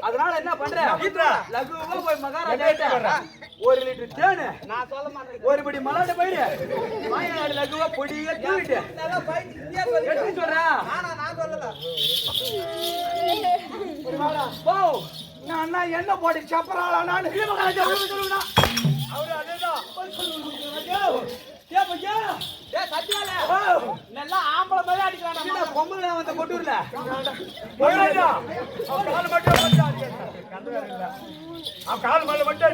அதனால என்ன பண்ற லகுவா போய் மகாராஜா ஒரு லிட்டர் தேனு நான் சொல்ல மாட்டேன் ஒரு படி மலாட்ட போயிடு மாயநாடு லகுவா பொடியா தூவிட்டு எப்படி சொல்றேன் நான் சொல்லல போ நான் என்ன போடி சப்பராளா நான் மகாராஜா சொல்லுடா அவரு அதேதான் நல்லா ஆம்பளை மாதிரி அடிக்கிறான் பொம்பளை வந்து கொட்டூர்ல கால் மேல மட்டும்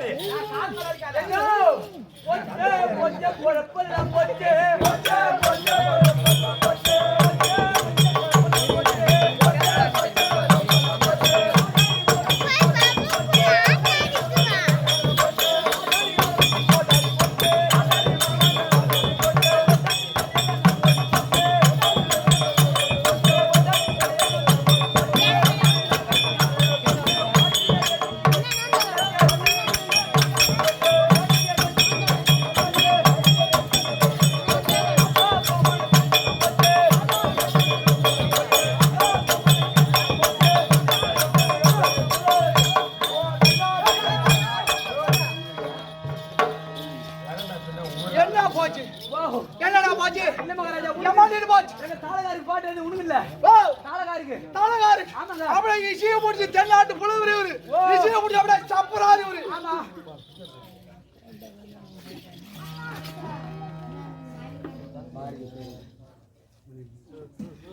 என்னடா போச்சு? என்ன மகாராஜா ஏமாந்து போச்சு. எங்க தாளகாருக்கு பாட்டு வந்து உனக்கு இல்ல. தாளகாருக்கு ஆமாங்க. அப்படியே இசைய முடிச்சு தென்னாட்டு புலவரு இவரு. இசைய முடிச்சு அப்படியே சப்பராதி இவரு. ஆமா.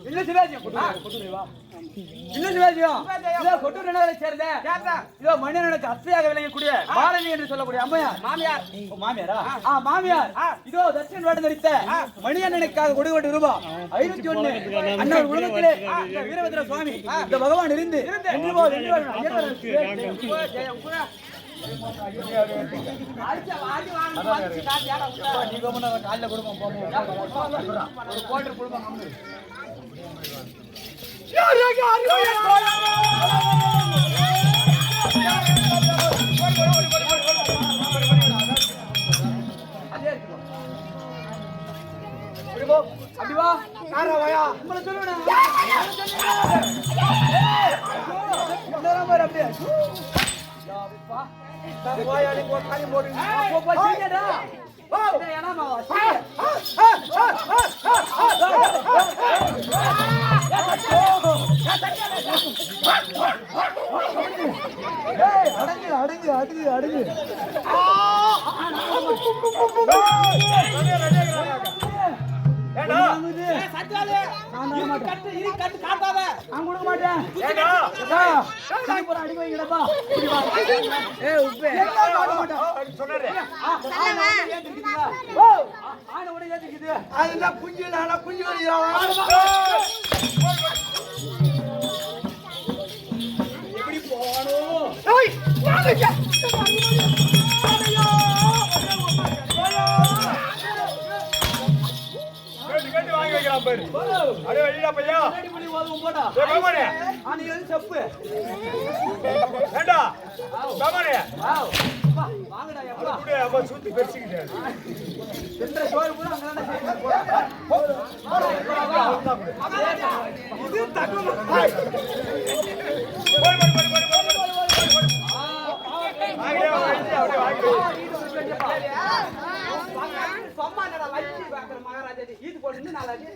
இல்ல சிவாஜியம் இல்ல சிவாஜியம் இதோ கொட்டூர் நகரை சேர்ந்த இதோ மன்னனுக்கு அத்தையாக விளங்கக்கூடிய பாரதி என்று சொல்லக்கூடிய அம்மையார் மாமியார் மாமியாரா மாமியார் இதோ தட்சன் வேடம் தரித்த மணியண்ணனுக்காக கொடுக்கப்பட்ட ரூபாய் 501 அண்ணன் உலகத்திலே வீரபத்ர சுவாமி இந்த பகவான் இருந்து காலைல குடும்பம் குடும்பம் அப்படிவா காரவாயா உங்களை சொல்லுவேன் அப்படியே வாயாடி போட்டாடி போடுங்க அடங்கு அடங்கு அடங்கு எப்படி போகணும் மகாராஜா இது போட்டு நாளாச்சு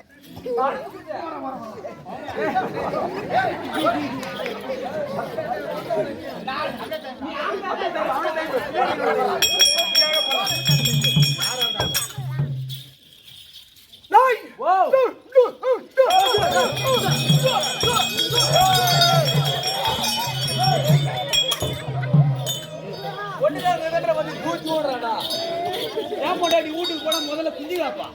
ஏன் பொண்டாட்டி வீட்டுக்கு போனா முதல்ல குஞ்சு காப்பா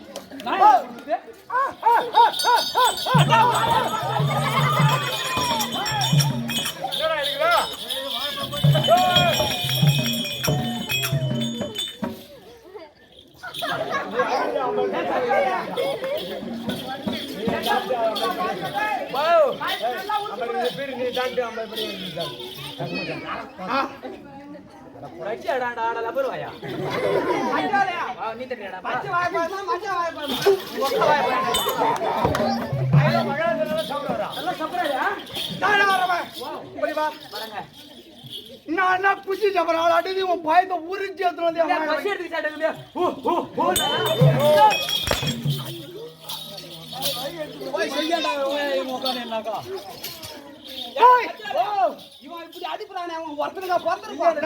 நான் குச்சி சப்பரம் அடி உன் பயத்தை உரிச்சு எடுத்து இவன் இப்படி அடிப்பறானே அவன் ஒருத்தனுக்கா பிறந்திருப்பான்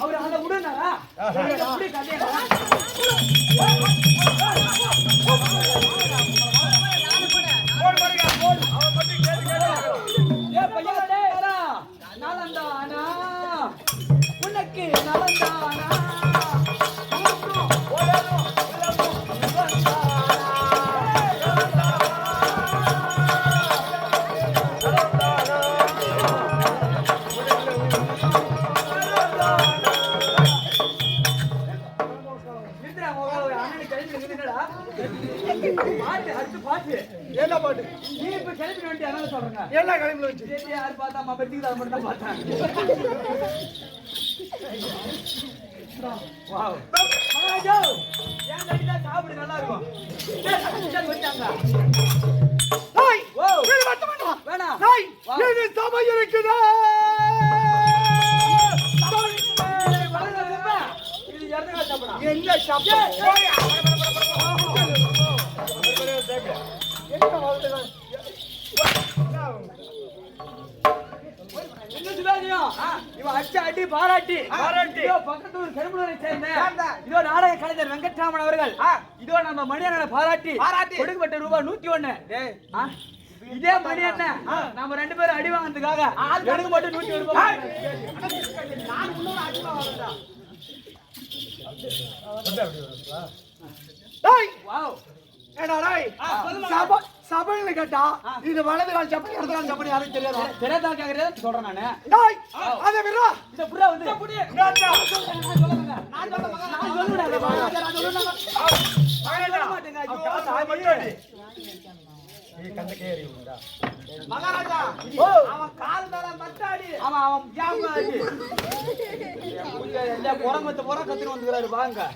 அவர் அதை விடுனா நலந்தானா உனக்கு நலந்தானா எல்லா கிளம்பி வச்சு யாரு பார்த்தா பெட்டிக்கு அதை மட்டும் தான் பார்த்தேன் வாவ் மகாராஜா ஏன் கட்டிட்டா சாப்பிடு நல்லா இருக்கும் வச்சாங்க டேய் ஓ இது மட்டும் வேண்டாம் வேணாம் டேய் இது சபை இருக்குடா இது எர்னகா சாப்பிடா என்ன சாப்பிடு என்ன வாழ்த்துங்க என்ன சிவாஜியம் இவன் அடிச்ச அடி பாராட்டி இதோ பக்கத்து ஊர் கரும்புலூரை சேர்ந்த இதோ நாடக கலைஞர் வெங்கட்ராமன் அவர்கள் இதோ நம்ம மணியண்ணனை பாராட்டி கொடுக்கப்பட்ட ரூபாய் 101 இதே மணி அண்ணன் நம்ம 2 பேரும் அடி வாங்கினதுக்காக எனக்கு மட்டும் 101 ரூபாய் நான் இன்னொரு அடி வாங்கறதா டேய் வாவ் ஏடா டேய் சபையில கேட்டா இது வலது கால் சப்பை இடது கால் சப்பை யாருக்கு தெரியாதா தெரியாதா கேக்குறேன் சொல்றேன் நானு டேய் அத விரா இந்த புறா வந்து நான் சொல்லுங்க நான் சொல்ல மாட்டேங்க மகாராஜா அவன் கால் மேல மட்டாடி அவன் ஜாமாடி எல்லா குரங்கத்து புற கத்திட்டு வந்துறாரு வாங்க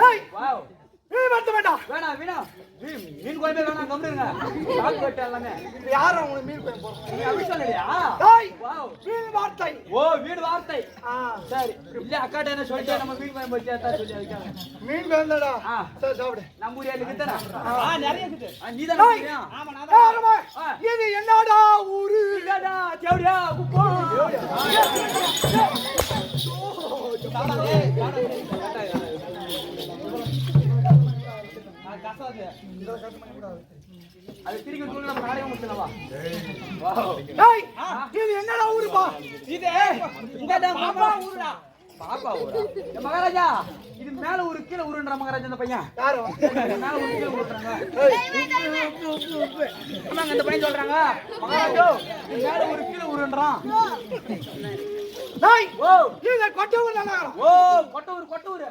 டேய் வாவ் நீ வந்து வேண்டாம் வேணாம் வேணாம் மீன் குழம்பே வேணாம் கம்முங்க சாப்பிட்டு போயிட்டு எல்லாமே யாரும் உங்களுக்கு மீன் குழம்பு போறோம் நீ அப்படி சொல்லலையா டேய் வாவ் மீன் வார்த்தை ஓ வீடு வார்த்தை சரி இல்ல அக்காட்ட என்ன சொல்லிட்டு நம்ம மீன் குழம்பு வச்சா சொல்லி வைக்காங்க மீன் குழம்புடா சரி சாப்பிடு நம்ம ஊர்ல இருக்குதா நிறைய இருக்குது நீ தான் ஆமா நான் தான் இது என்னடா ஊரு இல்லடா தேவடியா குப்போ அது திருப்பி தூள் நம்ம நாடகம் முடிச்சலவா டேய் இது என்னடா ஊருப்பா இது இங்கடா பாப்பா ஊருடா பாப்பா ஊரா மகாராஜா இது மேல ஒரு கீழ ஊருன்ற மகாராஜா இந்த பையன் யாரு மேல ஒரு கீழ ஊருறாங்க அம்மா இந்த பையன் சொல்றாங்க மகாராஜா இது மேல ஒரு கீழ ஊருன்றான் டேய் ஓ இது கொட்டூர் நல்லா ஓ கொட்டூர்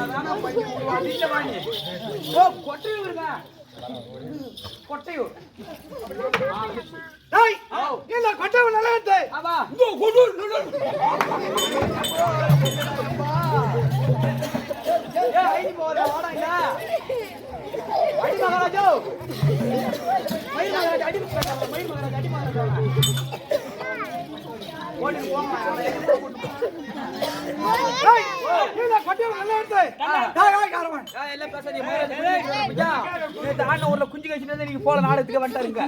அதான பையன் உருவாடிட்ட வாங்கி ஓ கொட்டையூருங்க கொட்டையூர் டேய் இந்த கொட்டூர் நல்லா இருக்கு ஆமா இந்த கொட்டூர் நல்லா ஏய் ஐடி போற வாடா அடி மகாராஜா மயில் மகாராஜா அடி மகாராஜா ஓடி போமா டேய் இந்த கொட்டூர் நல்லா இருக்கு டேய் காரவன் எல்லாம் பேசாதீங்க மகாராஜா இந்த ஆன ஊர்ல குஞ்சு கழிச்சிட்டு நீங்க போல நாடகத்துக்கு வந்துட்டாருங்க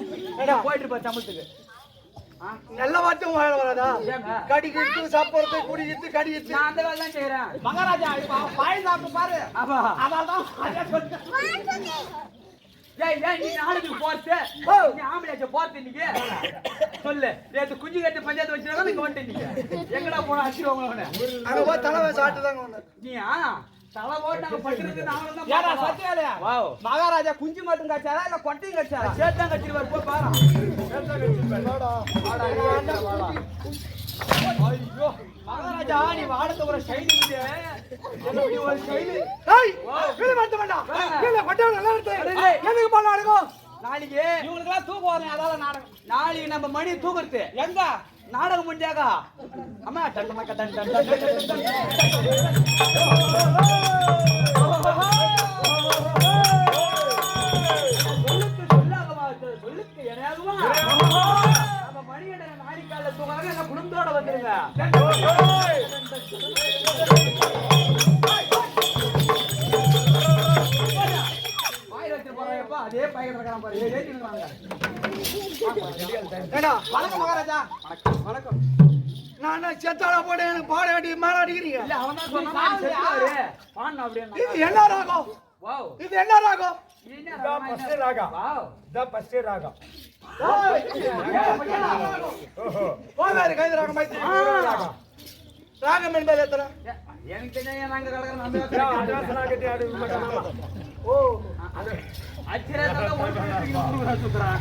போயிட்டு இருப்பா சமத்துக்கு நல்ல வார்த்தை வாழ வராதா கடிக்கிட்டு சாப்பிடுறது குடிக்கிட்டு கடிக்கிட்டு நான் அந்த வேலை தான் செய்யறேன் மகாராஜா பாய் சாப்பிட்டு பாரு ஆமா அதான் ஏய் நீ நாடகத்துக்கு போறது நீ ஆம்பளையாச்ச போறது இன்னைக்கு சொல்லு நேத்து குஞ்சு கட்டி பஞ்சாயத்து வச்சிருக்கா நீங்க வந்துட்டீங்க எங்கடா போன அடிச்சிருவாங்க அங்க போய் தலைவை சாப்பிட்டு தாங்க வந்தேன் நீயா தலை போட்டு நாங்க பட்டிருக்கு நாங்களும் தான் ஏடா சத்தியாலயா வாவ் மகாராஜா குஞ்சு மட்டும் கச்சாரா இல்ல கொட்டையும் கச்சாரா சேத்தா கச்சிருவார் போ பாரு சேத்தா கச்சிருவார் வாடா ஐயோ மகாராஜா நீ வாடத்த ஒரு ஸ்டைல் இது என்ன ஒரு ஸ்டைல் டேய் இது மட்டும் வேண்டாம் இந்த கொட்டூர் நல்லா இருக்கு எதுக்கு போன நாடகம் நாளைக்கு இவங்களுக்கு எல்லாம் தூக்கம் வரணும் அதால நாடகம் நாளைக்கு நம்ம மணி தூக்குறது எங்க நாடகம் முடிஞ்சாக அம்மா டன் மக்கா டன் டன் டன் சொல்லுக்கு எனையாகுமா நம்ம மணியண்ண நாளைக்கால தூக்காக எல்லாம் குடும்பத்தோட வந்துருங்க அதே பையன் பாரு ஏத்திடுறாங்க ஏடா வணக்கம் மகாராஜா வணக்கம் நான் செத்தால போட எனக்கு பாட அடி மேல அடிக்கிறீங்க இல்ல அவன் தான் சொன்னான் செத்தாரு பான் அப்படியே இது என்ன ராகம் வாவ் இது என்ன ராகம் இது என்ன ஃபர்ஸ்ட் ராகம் வாவ் த ஃபர்ஸ்ட் ராகம் போகாரு கைது ராகம் மைத்தி ராகம் ராகம் என்பது எத்தனை எனக்கு தெரிஞ்ச நாங்க கடகற அந்த ராகத்தை ஆடு மாட்டாமா ஓ அச்சிரதல ஒரு சுத்துறான்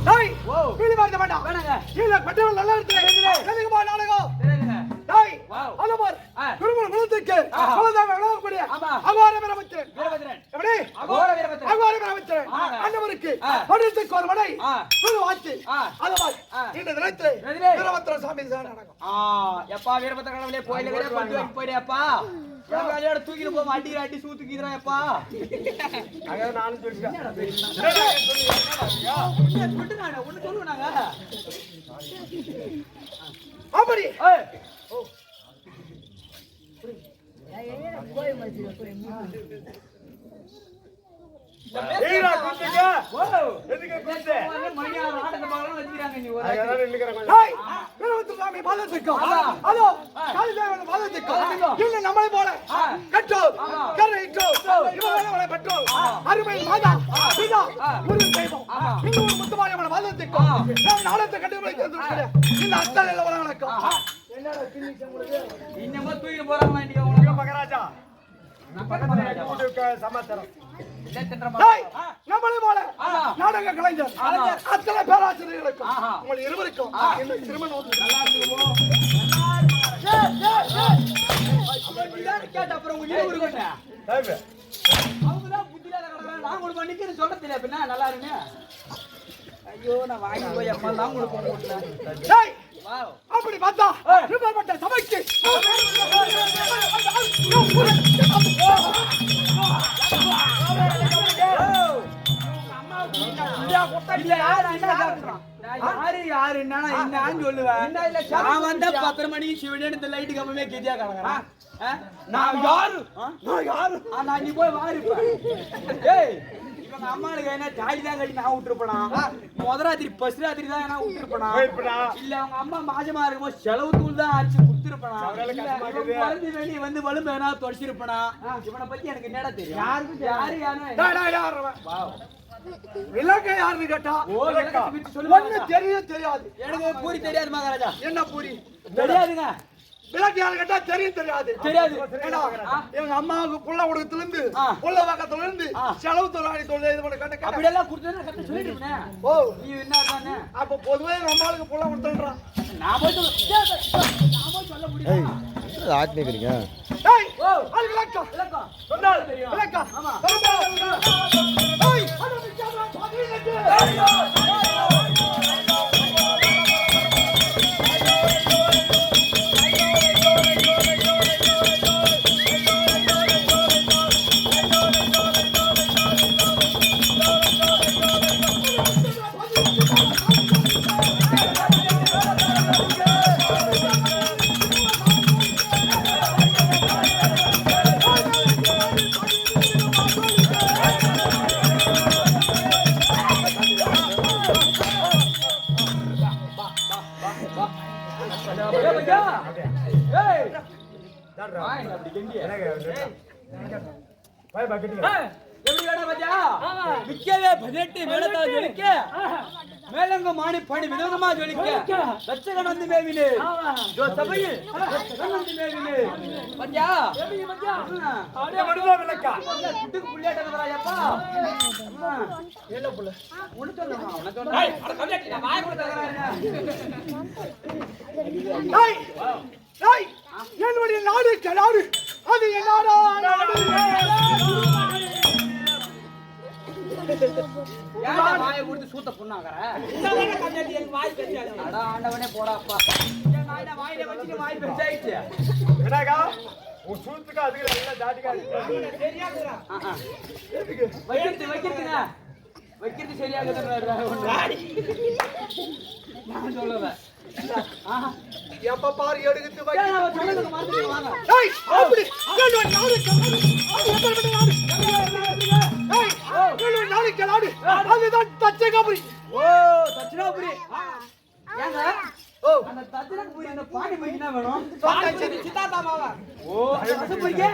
டேய் ஓ இது பார்த்த மாட்டா வேணாங்க இந்த கொட்டூர் நல்லா இருக்கு எதுக்கு போ நாடகம் தெரியுங்க டேய் வாவ் அத பார் குருமன் குலத்துக்கு குலதாம விளங்கக்கூடிய ஆமா அகார வீரபத்ரன் வீரபத்ரன் எப்படி அகார வீரபத்ரன் அகார வீரபத்ரன் அண்ணவருக்கு படுத்துக்கு ஒரு மடை ஒரு வாட்சி அத பார் இந்த தினத்திலே எதிலே? வீரபத்ர சாமி தான் நடக்கும். எப்பா வீரபத்ர கடவுளே கோயில கூட கொண்டு வந்து போயிடுப்பா. என் வேலையோட தூக்கிட்டு போமா அடி சூத்துக்கிதுறான் எப்பா. அங்க நானும் சொல்லிட்டேன். ஒண்ணு சொல்லுவாங்க. அப்படி ஏய்டா குத்துங்க. எதுக்கு குத்து? மணி 6 ஆட்டத்தை பார்க்கலாம் வச்சிருக்காங்க நீ ஒரு அங்க நின்னுக்கறேன். ஹேய் வீரபத்ர சாமி பாதத்துக்கும் அதோ காளிதேவன் பாதத்துக்கும் இன்னும் நம்மளை போல கட்டோ கரைட்டோ இவங்களை பெற்றோ அருமை மாதா பிதா முருகன் தெய்வம் இன்னும் ஒரு முத்துமாரியம்மன் பாதத்துக்கும் நாம் நாளத்தை கண்டுபிடித்து வந்திருக்கிறேன். இந்த அத்தனை வளங்களுக்கும் என்னடா கிண்ணிச்ச உங்களுக்கு இன்னமா தூக்கிட்டு போறாங்க இன்னைக்கு அவங்க மகாராஜா உங்களுக்கு சமாச்சாரம். டேய் நம்மளை போல நாடக கலைஞர் அத்தனை பேராசிரியர்களுக்கும் உங்கள் இருவருக்கும் இந்த திருமணம் நல்லா இருக்குமோ கேட்ட அப்புறம் உங்க இருவரு கொண்ட தேவை. அவங்கதான் புத்தியில கடறாங்க. நான் உங்களுக்கு பண்ணிக்கிறேன்னு சொல்றதில்ல பின்ன நல்லா இருங்க. ஐயோ நான் வாங்கி போய் அம்மா தான் உங்களுக்கு போட்டுறேன். டேய் வாவ் அப்படி பார்த்தா திருப்பப்பட்ட சபைக்கு யாரு என்னன்னு சொல்லுவேன். நான் வந்தா 10 மணிக்கு சிவனே இந்த லைட் கம்பமே கெதியா கிடக்குறேன். நான் யாரு நான் நீ போய் வாரு ஏய் இவங்க அம்மாளுக்கு என்ன தாலி தான் கட்டி நான் விட்டுருப்பேனா முத ராத்திரி பஸ் ராத்திரி தான் நான் விட்டுருப்பேனா இல்ல அவங்க அம்மா மாசமா இருக்கும்போது செலவு தூள் தான் அடிச்சு கொடுத்துருப்பேனா மருந்து வெளியே வந்து வலும்பு வேணா தொடச்சிருப்பேனா இவனை பத்தி எனக்கு என்னடா தெரியும். யாரு விளக்க யாருன்னு கேட்டா ஒண்ணு தெரியாது. எனக்கு பூரி தெரியாது மகாராஜா. என்ன பூரி தெரியாதுங்க. விளக்கு யாரு கேட்டா தெரியாது. ஏன்னா, எங்க அம்மாவுக்கு புள்ள உடகத்துல இருந்து புள்ள பக்கத்துல இருந்து செலவு தொழிலாளி தொழில் இது பண்ண கட்ட அப்படி எல்லாம் கொடுத்தா கட்ட சொல்லிருப்பேன். ஓ நீ என்ன தானே அப்ப பொதுவே எங்க அம்மாவுக்கு புள்ள கொடுத்துறான். நான் போய் சொல்ல முடியும். ஆட் நிக்கிறீங்க. டேய் அது விளக்கம் சொன்னால் தெரியும். விளக்கம் ஆமா. டேய் அது விளக்கம் பாத்தீங்க. மேலங்க மாணி பணி விதமா ஜொலிக்க லட்சகன் வந்து மேவினே சபையில் பஞ்சா விளக்கா குட்டுக்கு புள்ளியாட்டா என்னுடைய நாடு கலாடு அது என்னடா நாடு வாயை கொடுத்து சூத்த புண்ணாக்கற ஆண்டவனே போடாப்பா வாயில வச்சுட்டு வாய் பெருசாயிடுச்சு என்னக்கா உன் சூத்துக்கு அதுக்கு எல்லாம் ஜாட்டிக்கா வைக்கிறது சரியாக நான் சொல்லுவேன் எப்ப பாரு எடுத்து வை வாங்க டேய் அப்படி என்னுடைய நாடு கலாடு அதுதான் தச்சகாபுரி. ஓ தட்சிணாபுரி ஏங்க ஓ அந்த தட்சிணாபுரி அந்த பாடி பையனா வேணும் பாடி சித்தாத்தா மாவா ஓ ரசபுரிக்கு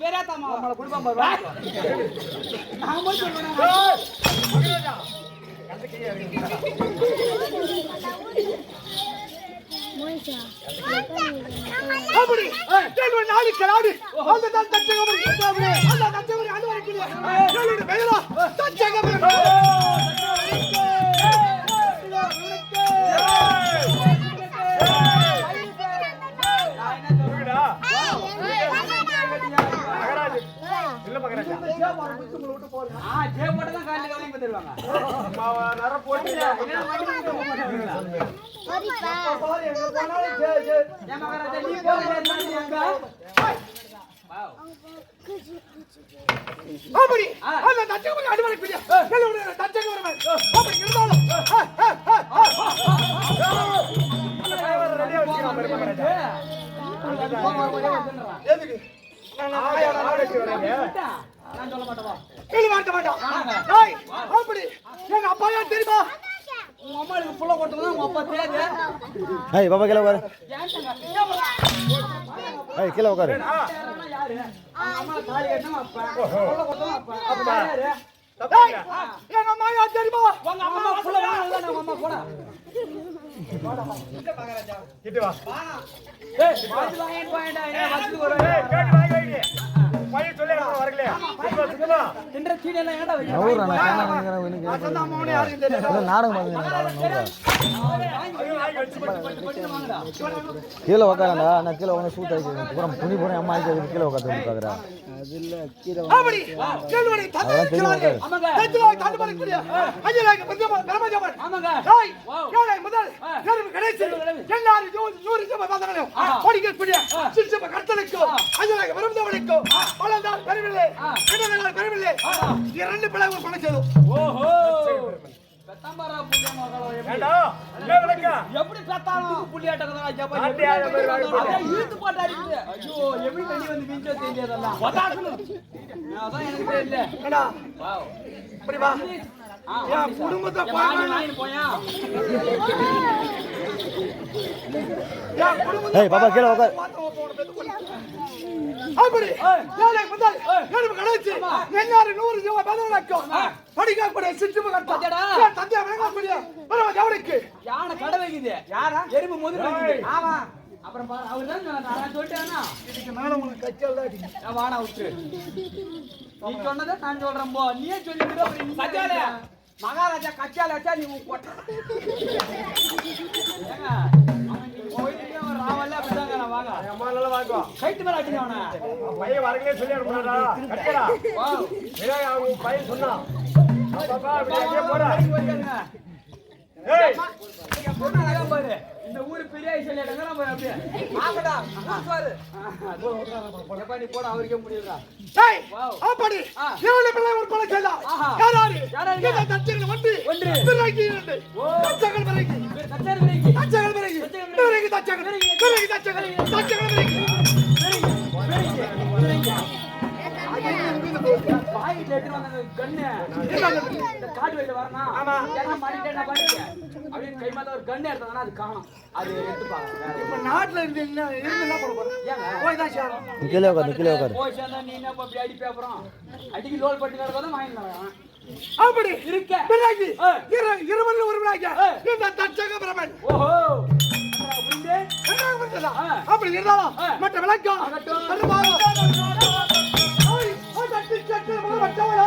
பேராத்தா மாவா நம்மள குடும்பம் பாரு நாம சொல்றோம் அப்படி என்னுடைய நாடு கலாடு அதுதான் தச்சகாபுரி. அந்த தச்சகாபுரி அது வரைக்கும் என்னுடைய பெயரா தச்சகாபுரி. இல்ல மகராஜா. ஜே வர குத்து உங்களை விட்டு போறேன். ஜே போட்டு தான் காலையில கவனிக்க வந்துருவாங்க. நர போட்டு பாரு எங்க போனாலும் ஜே ஜே. ஏன் மகாராஜா நீ போறீங்க எங்க? வாவ். அப்படி அந்த தச்சகம் அடிவரை பிடியா. எல்லோரும் தச்சகம் வரவேன். அப்படி இருந்தாலும் ரெடியா வச்சிருக்கான் பாரு மகராஜா. எதுக்கு நான் ஆயாடா நாளைக்கு வரேன். நான் சொல்ல மாட்டேன் வா. கேளு மாட்டேன். டேய் அப்படி எங்க அப்பா யார் தெரியுமா? உங்க அம்மாளுக்கு புள்ள கொட்டணும் உங்க அப்பா தெரியாது. ஏய் பாப்பா கீழ உட்காரு. ஏய் கீழ உட்காரு. யாரு? அம்மா தாலி கட்டணும் அப்பா. புள்ள கொட்டணும் அப்பா. அப்ப யாரு? டேய் எங்க அம்மா யார் தெரியுமா? உங்க அம்மா புள்ள வேணும்ல நம்ம அம்மா போடா. கிட்ட வா. ஏய் வாதி வாங்கிட்டு போயடா. ஏய் வச்சுட்டு வரேன். ஏய் கேட்டு வாங்கி வைங்க. பையன் சொல்லி நான் வரலையா? சுத்தமா. தின்ற சீனி எல்லாம் ஏன்டா வைக்க? நவுறா நான் கேனங்கற உனக்கு. அசந்த அம்மாவனே யாருக்கு தெரியல. இல்ல நாடகம் பாக்குறீங்க. வாங்கி வச்சு பட்டு வாங்கடா. கீழ உட்காரடா. நான் கீழ உன சூட் ஆயிச்சு. பூரா துணி பூரா அம்மா ஆயிச்சு கீழ உட்கார்ந்து பாக்குறேன். அப்படி கேளுவடி தந்தை ஆமாங்க. தத்துவாய் தாண்டவரை புரியா. அஜயலாக பிரம்மஜமன். ஆமாங்க. டேய் வாவ். கேளை முதல் கேளு கடைசி எல்லாரும் நூறு ஜெப பாதங்களோ படிக்க புரியா. சிற்சப கர்த்தனுக்கு அஜயலாக பிரம்மஜமனுக்கு பலந்தால் பெருவில்லை. என்னதால் பெருவில்லை. இரண்டு பிள்ளை ஒரு பணச்சது. ஓஹோ. பெத்தம்பரா புள்ள மகளோ ஏண்டா என்ன விளக்க? எப்படி பெத்தாலும் புள்ளியாட்டக்கறதா ஜப்பா. ஆட்டியா மாதிரி வாங்கி போடு. அத இழுத்து போட்டு அடிக்குது. ஐயோ எப்படி தண்ணி வந்து மிஞ்சோ தெரியாதல்ல. வதாக்குது. அதான் எனக்கு தெரியல. ஏடா வாவ். இப்படி வா. என் குடும்பத்தை வாங்கி போயா. என் குடும்பத்தை ஏய் பாப்பா கீழ உட்காரு. அப்படி கேளை முதல் கேளு கடைசி எல்லாரும் நூறு ஜெப பாதங்களுக்கு படிக்க கூடிய சிற்சப கர்த்தா. என் தந்தை வணங்க கூடிய பிரம்மஜமனுக்கு யானை கடை வைக்குது. யாரா? எறும்பு முதுகு வைக்குது. ஆமா. அப்புறம் பாரு அவர்தான் நான் சொல்லிட்டேனா. இதுக்கு மேல உனக்கு கச்சல் தான் அடிக்கும். நான் வாடா விட்டு. நீ சொன்னதை நான் சொல்றேன் போ. நீயே சொல்லிட்டு அப்புறம் சத்தியால மகாராஜா கச்சால வச்சா நீ போட்ட. ஏங்க அவன் நீ போயிட்டு அவன் ராவல்ல அப்படிதாங்க நான் வாங்க. அம்மா நல்லா வாங்கோ. கைட்டு மேல அடிங்க அவனை. பையன் வரங்களே சொல்லி அனுப்புறாடா. கட்டடா. வாவ். ஏய் அவங்க பையன் சொன்னான். பாப்பா அப்படியே எங்க போறா? போறீங்க. ஏய் நீங்க பொண்ணு அழகா பாரு. இந்த ஊரு பெரிய ஐசல் இடங்கற பாரு அப்படியே. ஆகடா. பாரு. எப்பா நீ போட அவருக்கே முடியலடா. டேய் வாவ். அப்படி இரண்டு பிள்ளை ஒரு பணச்சல் தான். ஆஹா. யாராரு யாராரு? இந்த தச்சகன் ஒன்று ஒன்று. பிறகு இரண்டு. ஓ. தச்சகன் பிறகு கச்சேரி விரைக்கு. தச்சகன் பிறகு பிறகு தச்சகன் பிறகு தச்சகன் தச்சகன் பிறகு பாயிண்ட் எடுத்து வந்த கண்ணு. இந்த காடு வழியில வரணும். ஆமா. ஏன்னா மாட்டிட்டேன்னா பாருங்க. அப்படியே கை மாத்த ஒரு கண்ணு எடுத்தாங்கன்னா அது காணும். அது எடுத்து பாருங்க. இப்ப நாட்டுல இருந்து என்ன பண்ண போறோம்? ஏங்க? போய் தான் சேரும். கீழ உட்காரு கீழ உட்காரு. போய் சேர்ந்தா நீ என்ன அப்படி அடிப்பே அப்புறம் அடிக்கு லோல் பட்டு கிடக்கதான் வாங்கிடலாம். அப்படி இருக்க. பிறகு இருவரில் ஒரு விழாக்க இந்த தச்சக பிரமன். ஓஹோ. அப்படியே என்ன பண்றதா? அப்படி இருந்தாலும் மற்ற விளக்கம் ஆகட்டும். தட்டி சட்டு மச்சவளா.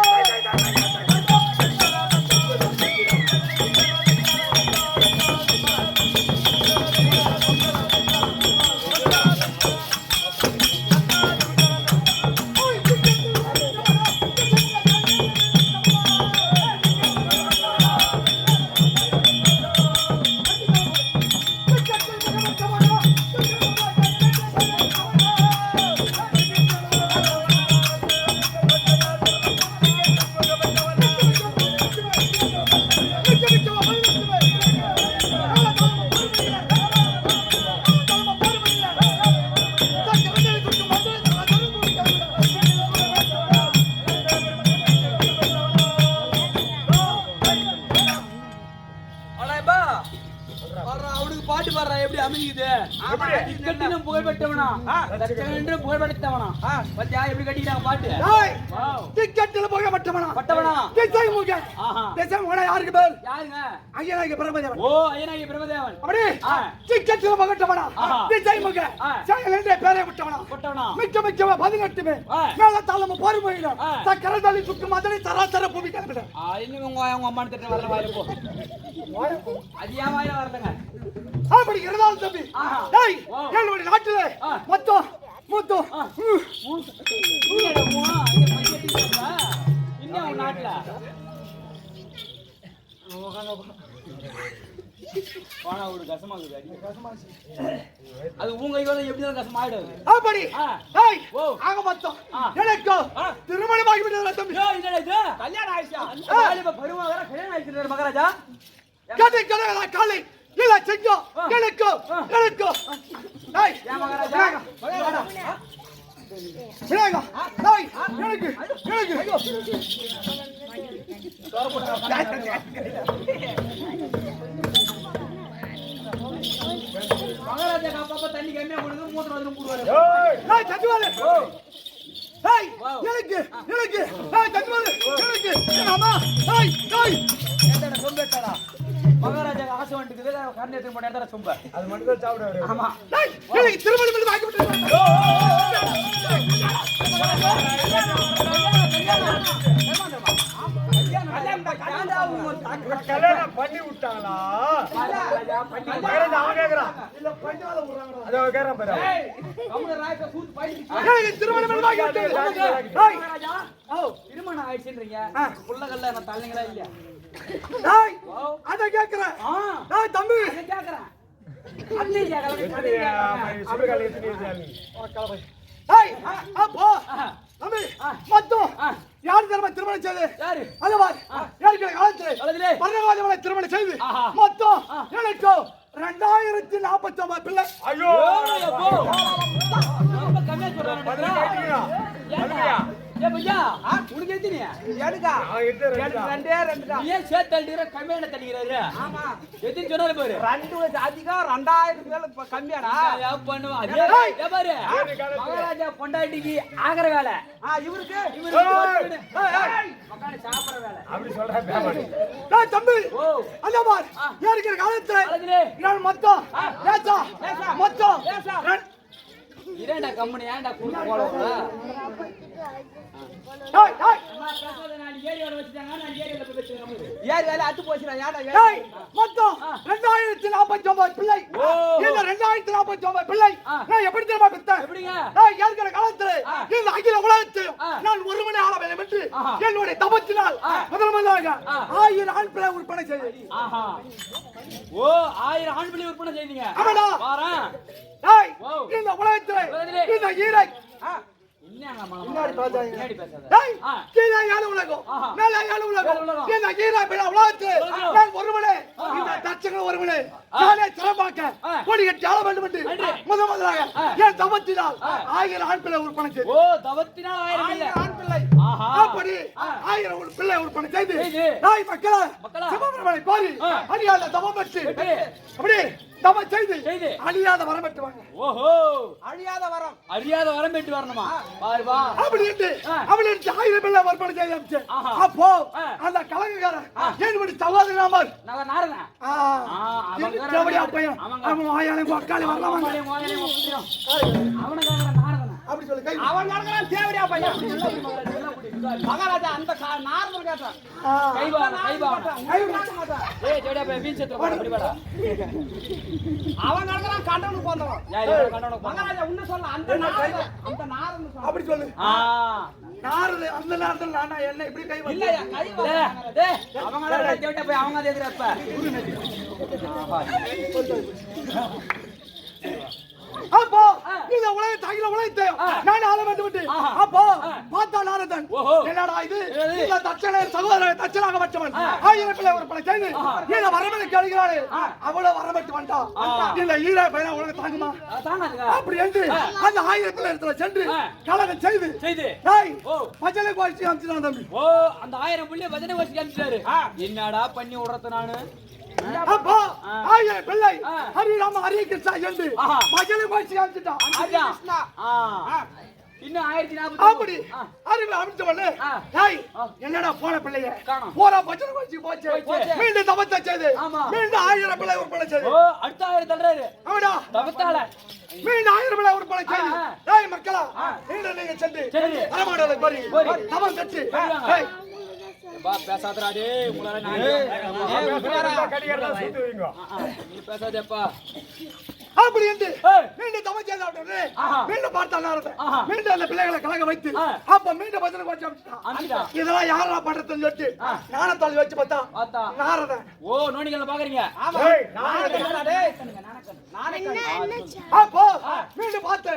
அவனுக்கு பாட்டு பாடுறா எப்படி அமையுது. கட்டினம் புகழ்பெற்றவனா புகழ்பெற்றவனா பத்தியா எப்படி கட்டிக்கிறாங்க பாட்டு. டிக்கெட்டில் போக மட்டவனா பட்டவனா திசை முக ஆஹா. திசை முக யாருக்கு பேர்? யாருங்க? ஐயனாகிய பிரம்மதேவன். ஓ ஐயனாகிய பிரம்மதேவன். அப்படி டிக்கெட்டில் போகட்டவனா திசை முக செயல் என்ற பேரை விட்டவனா பட்டவனா மிக்க மிக்க 18 பேர் மேல தாளம் போர் போயிடும் சக்கரதளி சுக்கு மதனை சராசர பூமி கிளம்பிட. இன்னும் உங்க அம்மா திட்ட வரல வாயில போ. அது ஏன் வாயில வரலங்க? அப்படி இருந்தாலும் தம்பி டேய் ஏழுவடி நாட்டிலே மொத்தம் மொத்தம் வானா ஒரு கசமாகுது அடி அது உங்க கையில எப்படி தான் கசமாயிடுது அப்படி ஏய் ஆக மொத்தம் எனக்கு திருமணமாகி விட்டது தம்பி ஏய் என்னடா இது கல்யாணம் ஆயிடுச்சா வாலிப பருவங்கற கல்யாணம் ஆயிடுச்சு மகாராஜா கதை கதை காலை இல்ல செஞ்சோ எனக்கு ஏய் ஏன் மகாராஜா விளையாடா விளையாடா ஏய் எனக்கு மகாராஜா பாப்பா தண்ணி கம்மியா குடுங்க மூத்திரம் வந்து போடுவாரு ஏய் சத்துவாலே ஏய் எனக்கு ஏய் சத்துவாலே எனக்கு அம்மா ஏய் என்னடா சொம்பேட்டடா மகாராஜா ஆசை வந்துக்குது கண்ணை எடுத்து போட்டு என்னடா சொம்ப அது மட்டும் தான் சாப்பிடுவாரு. ஆமா ஏய் எனக்கு திருமணம் பண்ணி வாங்கி விட்டுறேன் கல்யாணம் பண்ணி விட்டாங்களா? மகாராஜா அவன் கேக்குறான். இல்ல பஞ்சால விடுறாங்கடா அது அவன் கேக்குறான் பாரு. எனக்கு திருமணம் பண்ணி வாங்கி விட்டுறேன் ஏய் மகாராஜா திருமணம் ஆயிடுச்சுன்றீங்க புள்ளகல்ல என்ன தள்ளிங்களா இல்லையா ஏய் அத கேக்குறேன் ஏய் தம்பி கேக்குறேன் அண்ணி சுடுகால எத்தனை சாமி? ஏய் அப்போ தம்பி மொத்தம் யார் திருமணம் செய்து யாரு அது பார் ஏற்கனவே காலத்திலே காலத்திலே பரவாயில்லை திருமணம் செய்து மொத்தம் எனக்கு 2049 பிள்ளை ஐயோ ரொம்ப கம்மியா சொல்றானே கேட்டீங்களா? ஏ பையா உனக்கு எத்தனை எடுக்கா அவன் கிட்ட ரெண்டு தான். ஏன் சேர்த்து தள்ளிடுற கம்மியான தள்ளிக்கிறாரு ஆமா எத்தனை சொன்னாரு பாரு 2 அதிகம் 2000 மேல கம்மியாடா பண்ணுவான் பாரு மகாராஜா பொண்டாட்டிக்கு ஆகிற வேலை இவருக்கு மக்கான சாப்பிடுற வேலை அப்படி சொல்றேன் பேமாடி. டேய் தம்பி ஓ அந்த பார் ஏற்கனவே காலத்திலே காலத்திலே நான் மொத்தம் மொத்தம் இரண்டா கம்பெனி ஏன்டா குடுக்க போல ஏய் ஏய் நான் ஏரி வர வச்சிட்டாங்க நான் ஏரியில போய் வச்சிருக்கேன் ஏய் வேலை அத்து போச்சுடா ஏடா ஏய் மொத்தம் 2049 பிள்ளை இந்த 2049 பிள்ளை நான் எப்படி தெரியுமா பெத்தேன் எப்படிங்க ஏய் ஏற்கனவே காலத்திலே இந்த அகில உலகத்தில் நான் ஒருவனே ஆள வேண்டும் என்று என்னுடைய தபத்தினால் முதல்ல 1000 ஆண் பிள்ளை உற்பத்தி செய்தேன் ஆஹா ஓ 1000 ஆண் பிள்ளை உற்பத்தி செய்தீங்க ஆமாடா வாரேன் ஏய் இந்த உலகத்திலே இந்த ஈரை என்னங்க மாமா முன்னாடி பாத்தாங்க முன்னாடி பேசாத ஏய் கீழே யாரு உலகம் மேலே யாரு உலகம் இந்த ஈரை பிள்ளை உலகத்தில் நான் ஒருவனே இந்த தச்சங்கள் ஒருவனே நானே சிறப்பாக்க கொடி கட்டி ஆள வேண்டும் என்று முதலாக என் தபத்தினால் 1000 ஆண் பிள்ளை உற்பத்தி செய்தேன் ஓ தவத்தினால் 1000 ஆண் பிள்ளை ஆஹா அப்படி 1000 பிள்ளை உற்பத்தி செய்து செய்து. நாய் மக்களா மக்களா. சிவபெருமானை பாரி அழியாத தவம் பெற்று அப்படி தவம் செய்து செய்து. அழியாத வரம் பெற்று வாங்க ஓஹோ அழியாத வரம் அறியாத வரம் பெற்று வரணுமா பாரு வா அப்படி என்று 1000 பிள்ளை உற்பத்தி செய்து அனுப்பிச்சு. அப்போ அந்த கலங்கக்காரன் ஏன்படி சகோதரன் நாமர் நான் நாரனா அவன் வாயாலும் அக்காலி வரலாம் அவனுக்கு நாரதனா அப்படி சொல்லு கை அவன் நாரதனா தேவடியா பையன் மகாராஜா அந்த நாரதன் கேட்டான் கைவா ஏய் தேவடியா பையன் வீண் செத்து அப்படி வாடா அவன் நடக்கிறான் கண்டவனுக்கு போந்தவன் யாரு கண்டவனுக்கு மகாராஜா உன்ன சொல்ல அந்த நாரதன் அப்படி சொல்லு நாரது அந்த நாரதன் நானா என்ன இப்படி கை இல்ல டேய் அவங்க தேவடியா பையன் அவங்க தேதுறப்ப அப்போ இந்த உலகத்தை அகில உலகத்தை நான் ஆள வேண்டும் என்று அப்போ பார்த்தா நாரதன் என்னடா இது இந்த தட்சணை சகோதரன் தட்சணாக வச்சவன் 1000 பிள்ளை ஒரு பல செய்து இந்த வரமனை கேளுகிறானே அவ்வளவு வரமட்டு வந்தான் இந்த ஈரா பையனா உலக தாங்குமா அப்படி என்று அந்த 1000 பிள்ளை இடத்துல சென்று கலகம் செய்து டேய் பஜனை கோஷ்டி அனுப்பிச்சான் தம்பி ஓ அந்த 1000 பிள்ளை பஜனை கோஷ்டி அனுப்பிச்சாரு என்னடா பண்ணி விடுறது நானு அப்போ 1000 பிள்ளை ஹரிராம ஹரி கிருஷ்ணா என்று பஜனை கோஷ்டி அனுப்பிட்டான் கிருஷ்ணா இன்னும் 1040 அப்படி அறிவு அமிச்சவனே டேய் என்னடா போன பிள்ளைய போற பஜனை கோஷ்டி போச்சு மீண்டும் தபத்தை செய்து மீண்டும் 1000 பிள்ளை உற்பத்தி செய்து ஓ அடுத்த 1000 தள்ளுறாரு ஆமாடா தபத்தால மீண்டும் 1000 பிள்ளை உற்பத்தி செய்து டேய் மக்களா நீங்க சென்று அரமாடலை கோரி தபம் கட்டி டேய் பா பேசாதடா டேய் உங்களால நான் கடிகறலாம் சுத்து வைங்க. நீ பேசாதேப்பா அப்படி என்று ஏய். மீண்டும் தவம் செய்த உடனே ஆஹா. மீண்டும் பார்த்தால் நாரதன் ஆஹா. மீண்டும் அந்த பிள்ளைகளை கலங்க வைத்து அப்ப மீண்டும் பஜனை கோச்சு அமிச்சிட்டான். அமைச்சிட்டான். இதெல்லாம் யாரா பண்றதுன்னு சொல்லிட்டு ஞானத்தால் வச்சு பார்த்தா பார்த்தா. நாரதன் ஓ நோனிகளை பாக்குறீங்க ஏய், நானே அப்போ மீண்டும் பார்த்து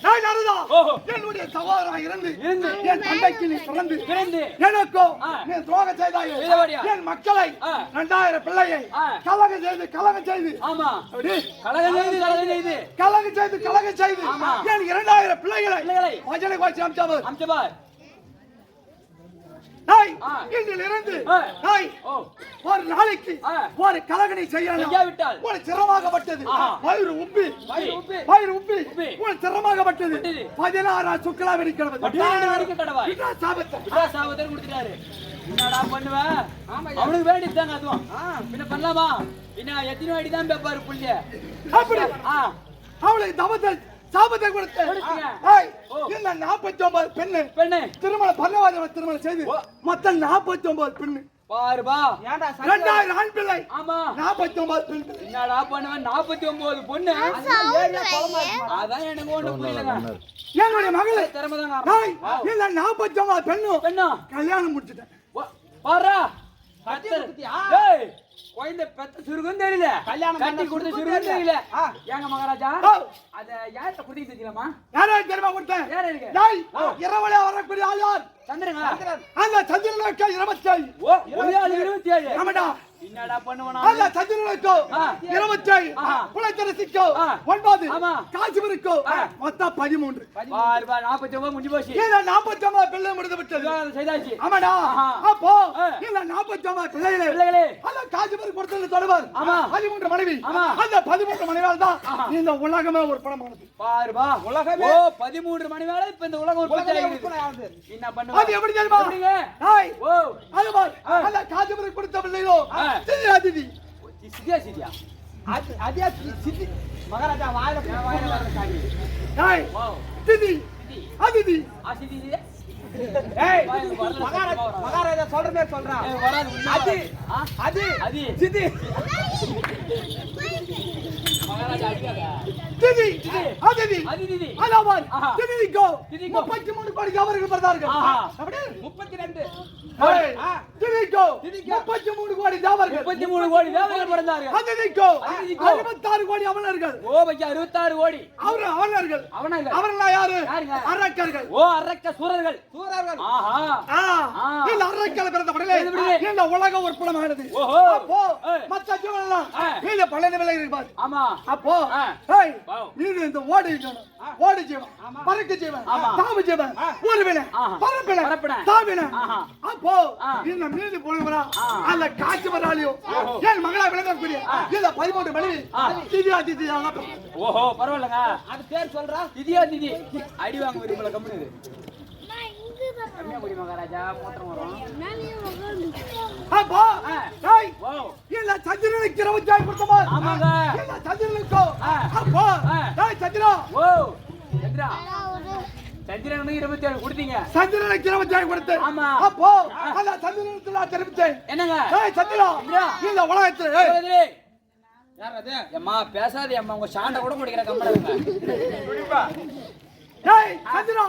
நான் நாரதா ஓஹோ. என்னுடைய சகோதரன் இருந்து இருந்து. என் தந்தைக்கு நீ பிறந்து பிறந்து. எனக்கோ நீ துரோகம் செய்தாயே செய்தபடியா? என் மக்களை 2000 பிள்ளையை கலகம் செய்து ஆமா அப்படி கலகம் செய்து கலகம் செய்து ஆமா. என் 2000 பிள்ளைகளை பிள்ளைகளை. பஜனை கோச்சு அமைச்சவர் அம்சபார் நாய் ஆ. இன்றிலிருந்து ஆ. நாய் ஓ ஒரு நாளைக்கு ஆ. ஒரு கலகனை செய்யலாம் செய்யாவிட்டால் ஒரு சிரமாகப்பட்டது ஆஹா. வயிறு உப்பி வயிறு உப்பி. உப்பி ஒரு சிரமாகப்பட்டது பட்டது. 16 சுக்லா வெடிக்கிறது பட்டாண்டு வரைக்கும் கடவாய். இதான் சாபத்தை விட்ரா சாபத்தை கொடுத்துட்டாரு. என்னடா பண்ணுவேன் அவனுக்கு வேண்டியதுதாங்க அதுவும் பின்ன பண்ணலாமா பின்ன எத்தனை வாடி தான் பேப்பாரு புள்ளிய அப்படி ஆ அவளுக்கு தவத்தை சாபத்தை கொடுத்து கொடுத்தீங்க. ஏய், ஓ. இந்த 49 பெண்ணு பெண்ணு திருமணம் பல்லவாதவன் திருமணம் செய்து ஓ. மொத்த 49 பெண்ணு பாருபா 2000 ஆண் பிள்ளை ஆமா 49 பெண் பிள்ளை என்னடா பண்ணுவேன் 49 பொண்ணு அதான் எனக்கு ஒண்ணு புரியலங்க என்னுடைய மகளை திறமைதாங்க நாய் இந்த 49 பெண்ணும் பெண்ணா கல்யாணம் முடிச்சிட்டேன் பாரா ஏய் குழந்தை பெத்த சுருகும் தெரியல கல்யாணம் கட்டி கொடுத்த சுருகும் தெரியல ஏங்க மகாராஜா அத யார்கிட்ட குடிக்க தெரியலமா யாரா தெரியுமா கொடுத்தேன் யார் இருக்கு நாய் இரவலே வரக்கூடிய ஆள் யார் சந்திரங்க அந்த சந்திரனுக்கு 27 ஓ ஒரே ஆளு 27 ஆமாடா என்னடா பண்ணுவனா அந்த சந்திரனுக்கு 27 புலத்தரசிக்கு 9 ஆமா. காசிமருக்கு மொத்தம் 13 பார் பார் 49 முடிஞ்சு போச்சு இந்த 49 பிள்ளை முடிந்து விட்டது விவாதம் செய்தாச்சு ஆமாடா ஆஹா. அப்போ இந்த 49 பிள்ளைகளே பிள்ளைகளே அந்த காசிமருக்கு கொடுத்தது தொடர்பார் ஆமா. 13 மனைவி ஆமா. அந்த 13 மனைவியால் தான் ஆஹா. இந்த உலகமே ஒரு படமானது பார் பா உலகமே ஓ 13 மணி வேளை இப்ப இந்த உலகம் உற்பத்தி ஆகுது என்ன பண்ணுவா அது எப்படி தெரியுமா எப்படிங்க நாய் ஓ அது பார் அந்த காசிமருக்கு கொடுத்த பிள்ளைகளோ அதிதி சித்தியா சித்தியா அதியா சித்தி மகாராஜா வாயில வர காடி நாய் வாவ் திதி அதிதி ஆசிதி ஏய் மகாராஜா சொல்ற மாதிரி சொல்றான் வராது அது அது சித்தி மகாராஜா அடிக்காத திதி அதிதி அதிதி அலாவார் ஆஹா. திதிக்கோ திதிக்கோ. 33 கோடி அவர்கள் பிறந்தார்கள் ஆஹா. அப்படியே 32 ஏய், திதிக்கோ 33 கோடி தேவர்கள் 33 கோடி தேவர்கள் பிறந்தார்கள் அதிதிக்கோ அதிதிக்கோ. 66 கோடி அவனர்கள் ஓ பையா 66 கோடி அவனர்கள் அவனங்க அவர்களா யாரு யாருங்க? அரக்கர்கள் ஓ அரக்க சூரர்கள் ஆஹா ஆ இந்த அரக்கர்கள் பிறந்த உடனே இது விடுங்க. இந்த உலகம் உற்பத்தமானது ஓஹோ. அப்போ ஏய். மத்த ஜீவனெல்லாம் ஆ. இந்த பழனி விலை இருப்பார் ஆமா அப்போ ஆ. ஏய் வாவ். நீ இந்த ஓடி ஜீவன் ஓடி ஜீவன் பறக்க ஜீவன் ஆமா. தாவு ஜீவன் ஊர்வின ஆஹா. பரப்பின பரப்பின. தாவின ஆஹா. அப்போ ஆ. இந்த மீது போனவரா ஆ. அந்த காட்சி வராலியோ என் மகளா விளங்கக்கூடிய இந்த 13 மனைவி ஆ. திவ்யா திவ்யா ஓஹோ பரவாயில்லங்க அது பேர் சொல்றா திதியா திதி அடி வாங்க விரும்பல கம்முனு கம்மியா குடி மகாராஜா மூத்திரம் வரும் அப்போ ஆ. ஏய் வாவ் இந்த சந்திரனுக்கு 27 கொடுத்தமா ஆமாங்க. இந்த சந்திரனுக்கு ஆ. அப்போ ஆ. ஏய் சந்திரா ஓ சந்திரா சந்திரனுக்கு 27 கொடுத்தீங்க சந்திரனுக்கு 27 கொடுத்து ஆமா. அப்போ அந்த சந்திரனுக்கு நான் தெரிவித்தேன் என்னங்க ஏய் சந்திரா சந்திரா. இந்த உலகத்துல ஏய், சகோதரி, யார் அது அம்மா பேசாதே அம்மா உங்க சாண்ட கூட முடிக்கிற கம்பளங்க ஏய் சந்திரா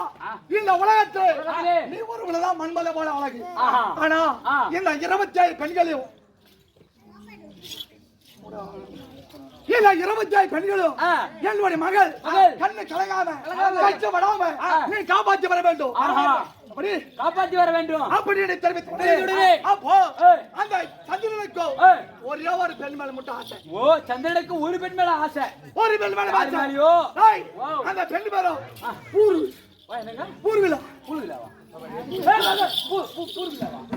இந்த உலகத்துல உலகத்திலே நீ ஒருவளதான் மண்மலை போல அழகு ஆஹா. ஆனா ஆ. இந்த 27 பெண்களையும் இந்த 27 பெண்களும் ஆ. என்னுடைய மகள் மகள். கண்ணு கலங்காம கலங்காம. கஷ்டப்படாம நீ காப்பாற்றி வர வேண்டும் ஆஹா. அப்படி காப்பாத்தி வர வேண்டும் அப்படி நீ தெரிவித்துவிடு. தெரிவித்து அப்போ ஏய். அந்த சந்திரனுக்கு ஏய். ஒரே ஒரு பெண் மேல மட்டும் ஆசை ஓ சந்திரனுக்கு ஒரு பெண் மேல ஆசை ஒரு பெண் மேல யார் ஆசை மேலயோ? ஏய், வாவ். அந்த பெண் பேரும் ஊரு வா என்னங்க ஊர்விழா பூர்விழாவா பூர்விழாவா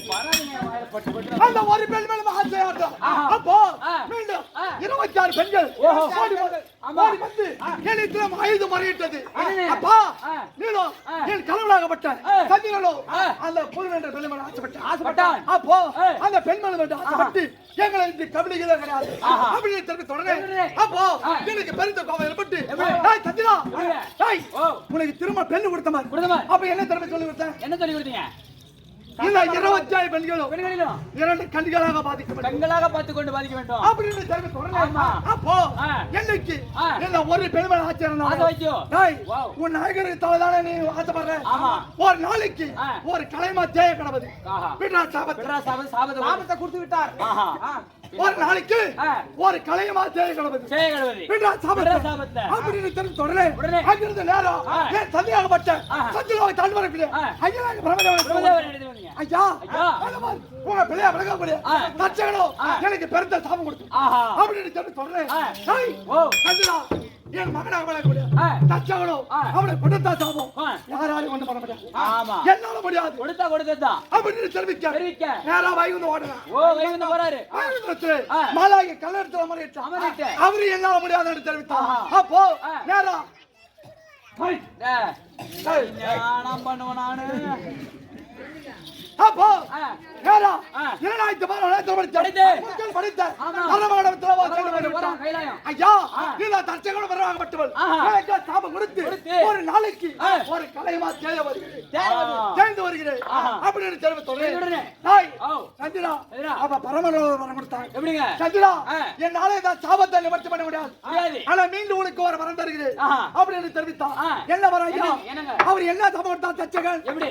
வராதீங்க வாயில பட்டு பட்டு அந்த ஒரு பெண் மேல ஆசையாட்டம் ஆஹா. அப்போ ஆ. மீண்டும் ஆ. 26 பெண்கள் ஓஹோ. ஓடி வந்து ஆமா. ஓடி வந்து என்னிடத்தில் ஆயுதம் மறையிட்டது என்னது? அப்பா ஆ. நீனோ ஆ. என் கனவுலாகப்பட்ட ஆ. சந்திரனோ ஆ. அந்த பூர்வ என்ற பெண் மேல ஆசைப்பட்டான் ஆசைப்பட்டான். அப்போ ஆ. அந்த பெண் மேல வந்து ஆசைப்பட்டு எங்களை இந்த கபடிகளே கிடையாது ஆஹா. அப்படி திருப்பி தொடரே தொடரே. அப்போ ஆ. எனக்கு பெருந்த கோபம் ஏற்பட்டு எப்படி? டேய் சந்திரா எப்படி? டேய் ஓ. உனக்கு திரும்ப பெண் கொடுத்த மாதிரி கொடுத்த மாதிரி. அப்ப என்ன திரும்ப சொல்லி கொடுத்தேன் என்ன சொல்லி கொடுத்தீங்க இந்த 27 பெண்களும் பெண்களிலும் 2 கண்களாக பாதிக்கப்படும் கண்களாக பார்த்து கொண்டு பாதிக்க வேண்டும் அப்படின்னு தெரிவி தொடங்க ஆமா. அப்போ ஆ. என்னைக்கு ஆ. இந்த ஒரு பெண்மணி ஆட்சி ஆசை வைக்கும். டேய் வாவ். உன் நாயகருக்கு தவதானே நீ ஆசைப்படுற ஆமா. ஒரு நாளைக்கு ஆ. ஒரு கலைமா தேய கணபதி ஆஹா. விட்ரா சாபத்து பிறா சாபத்தை கொடுத்து விட்டார் ஆஹா ஒரு நாளைக்கு ஆ. ஒரு கலைமா தேய கணபதி ஜெய கணபதி விட்ரா பிறா சாபத்து சாபத்தை அப்படின்னு தெரிவி தொடரே உடனே. அங்கிருந்து நேரம் ஆ. ஏன் சந்தியாகப்பட்ட ஆஹா. சந்தியாவை தாண்டி வரக்கூடிய ஆ. ஐயனாக பிரம்மதேவன் பிரம்மதேவன் எடுத்து வந்தீங்க ஐயா ஐயா. உங்க பிள்ளையா விளங்கக்கூடிய ஆ. தச்சகனோ ஆ. எனக்கு பெருத்த சாபம் கொடுத்து ஆஹா அப்படின்னு தெரிவி தொடரே ஆ. டேய் ஓ சந்திரா என் மகனாக விளங்கக்கூடிய ஆ. தச்சகனோ ஆ. அவனை கொடுத்தா சாபம் ஆ. யாராலும் கொண்டு பண்ண முடியாது ஆமா என்னால முடியாது கொடுத்தா கொடுத்ததுதான் அப்படின்னு தெரிவிக்க தெரிவிக்க நேரா வைகுந்த ஓடுறான் ஓ வைகுந்த போறாரு வைகுந்தத்துல ஆ. மாலாகி கல்லெடுத்து அமரிட்டான் அமரிட்டு. அவரு என்னால முடியாது என்று தெரிவித்தான் ஆஹா. அப்போ ஆ. நேரா ஞானம் பண்ணுவேன் நானு அப்போ ஆ. நேரா ஆ. 2000 படித்து. படித்த ஆமா. பரமகடத்துல போறான் கைலாயம் ஐயா ஆ. நீங்க தச்சகனோட வரவாகப்பட்டவள் ஆஹா. எனக்கு சாபம் கொடுத்து கொடுத்து. ஒரு நாளைக்கு ஆ. ஒரு கலைமா தேய வருகிறேன் தேவை. சேர்ந்து வருகிறேன் ஆஹா. அப்படின்னு தெரிவித்த உடனே. உடனே நாய் ஓ சந்திரா சந்திரா. அப்ப பரமகடத்துல வரம் கொடுத்தாங்க எப்படிங்க சந்திரா ஆ. என்னாலே தான் சாபத்தை நிவர்த்தி பண்ண முடியாது முடியாது ஆனா மீண்டும் உனக்கு ஒரு வரம் தருகிறேன் ஆஹா. அப்படின்னு தெரிவித்தான் ஆ. என்ன வரம் ஐயா என்னங்க? அவர் என்ன சாபம் கொடுத்தா தச்சகன் எப்படி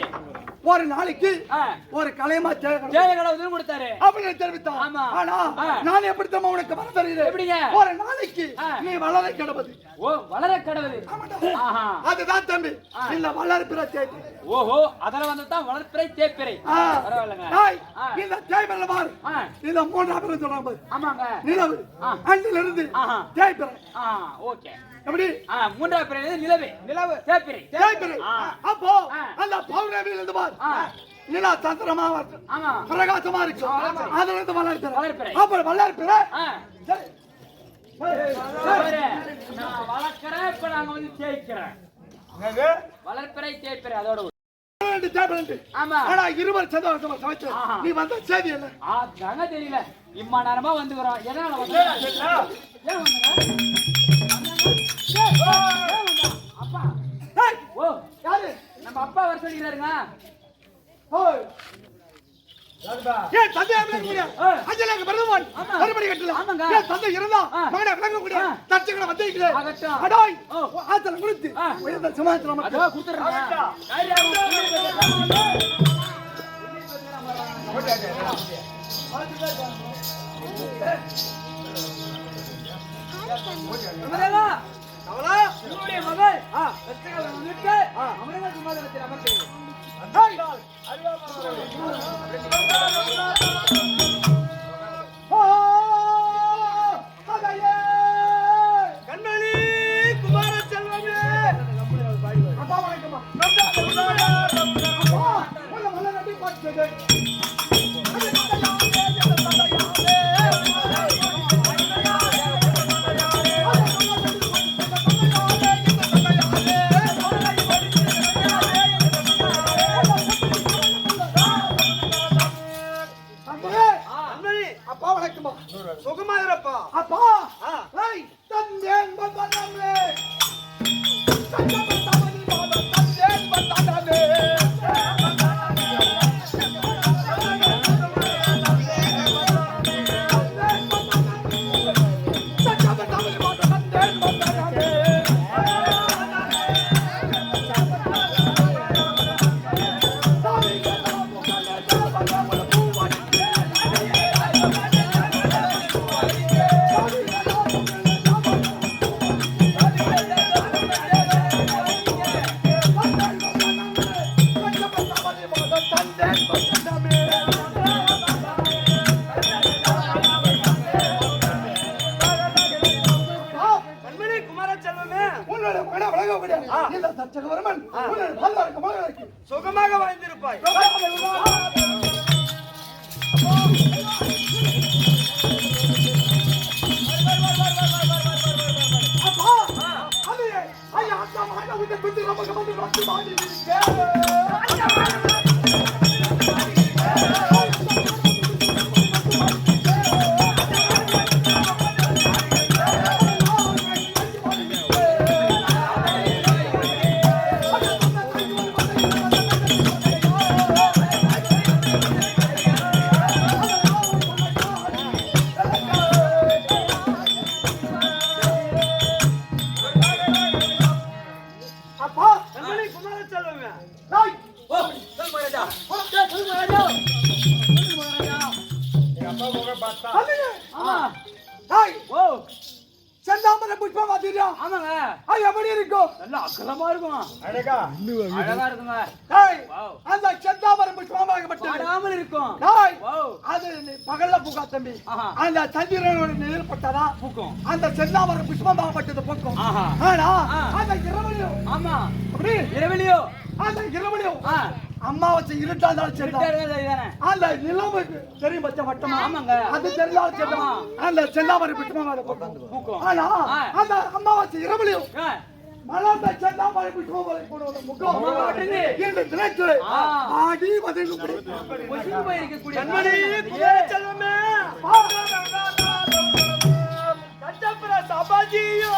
ஒரு நாளைக்கு ஆ. ஒரு கலைமா தேய ஜெய கணபதி கொடுத்தாரு அப்படின்னு தெரிவித்தான் ஆமா. ஆனா ஆ. நான் எப்படித்தம்மா உனக்கு வரம் தருகிறேன் எப்படிங்க? ஒரு நாளைக்கு ஆ. நீ வளர கிடப்பது ஓ வளர கடவுது ஆஹா அதுதான் தம்பி இல்ல வளர்ப்பிற தேய்ப்பு ஓஹோ அதுல வந்துதான் வளர்ப்பிறை தேப்பிறை பரவாயில்லைங்க நாய் ஆ. இந்த தேய்ப்பிற பாரு ஆ. இந்த 3 சொல்றாங்க பாரு ஆமாங்க நிலவு ஆ. அண்டில இருந்து ஆஹா. தேய்ப்பிற ஆ ஓகே எப்படி மூன்றாவது பிறை நிலவு தேப்பிறை தேய்ப்பிற ஆ. அப்போ ஆ. அந்த பௌர்ணமியில இருந்து பாரு ஆ. நிலா தந்திரமா இருக்கு ஆமா பிரகாசமா இருக்கு ஆமா. அதுல இருந்து வளர்ப்பிற வளர்ப்பிறை. அப்புறம் வளர்ப்பிற ஆ. பாரு, நான் வளர்க்கிறேன் இப்ப நாங்க வந்து தேய்க்கிறேன் வளர்ப்பிறை தேய்ப்பிறை அதோட ஆமா ஆனா இருவர் சந்தோஷமா சமைச்சு ஆஹா. நீ வந்த செய்தி என்ன அதாங்க தெரியல இம்மா நேரமா வந்துக்கிறோம் எதனால வந்து ஏன் வந்தீங்க? ஏன் வந்தா? அப்பா ஏய், ஓ யாரு நம்ம அப்பா வர சொல்லிக்கிறாருங்க ஓய் ஏன் தந்தை விளங்கக்கூடிய ஏய். அஞ்சலாக பெருமான் ஆமா. மறுபடி கட்டல ஆமாங்க. ஏன் தந்தை இருந்தா ஆ. மகனை விளங்கக்கூடிய ஆ. தச்சங்களை வந்திருக்கிறேன் ஆகட்டும். அடாய் ஓ. ஆத்தல கொடுத்து ஆ. உயர்ந்த சமாதானம் மக்கள் அதோ குடுத்துறேன் உன்னுடைய மகள் வந்துட்டு அமிர்த சுமாதனத்தில் அமர்ந்தது ஏய். ஓ, தந்தையே. கண்மணி குமார செல்வமே அப்பா வணக்கம்மா. அப்பா, உள்ள மல்ல நடி பார்த்தது. தந்தையே, கண்மணி அப்பா வணக்கம்மா. சுகமா இருப்பா அப்பா ஆ. ஏய், தந்தேன் பந்தனமே. தந்தேன் பந்தனமே, தந்தேன் பந்தனமே. கண்மணி குமார செல்வமே உன்னோட மகனை வழங்கக்கூடிய இந்த தச்சகவர்மன் உன்னோட பாதுகாக்க மகனுக்கு சுகமாக வாழ்ந்திருப்பாய் அப்பா அது ஐயா அக்கா மகனை விட்டு பிடிச்சு நமக்கு வந்து வந்து மாட்டி கண்மணி குமார செல்வமே. டேய், ஓ, சொல் மகாராஜா. சொல்லு மகாராஜா. எங்க அப்பா முகம் பார்த்தா சொல்லுங்க. ஆமா. டேய், ஓ, செந்தாமரை புஷ்பம் பாத்தீங்களா? ஆமாங்க. அது எப்படி இருக்கும்? நல்லா அகலமா இருக்கும். அழகா அழகா இருக்குங்க. டேய், வாவ். அந்த செந்தாமரை புஷ்பமாகப்பட்டது. வாடாமல் இருக்கும். டேய், வாவ். அது பகல்ல பூக்கா தம்பி. ஆஹா. அந்த சந்திரனோட நிழல் பட்டதா பூக்கும். அந்த செந்தாமரை புஷ்பமாகப்பட்டது பூக்கும். ஆஹா. ஆனா ஆ. அந்த இரவலியும் ஆமா. அப்படி இரவிலியோ. அந்த இரவலியும் ஆ. அம்மா வச்சு இருட்டா இருந்தாலும் சரி தானே. அந்த நிலவுக்கு தெரியும் பச்சை வட்டமா ஆமாங்க. அது தெரிஞ்சாலும் சரி ஆமா. அந்த செந்தாமரை புஷ்பமாக பூக்கும். பூக்கும். ஆனா ஆ. அந்த அம்மா வச்சு இரவலியும் ஆ. மலர்ந்த செந்தாமரை புஷ்பங்களை போடுவது முகம் அம்மா காட்டுது. என்று நினைத்து ஆ. ஆடி வதங்கி ஒதுங்கி போயிருக்கக்கூடிய கண்மணி குமார குமார செல்வமே கட்டப்புற சபாஜியோ.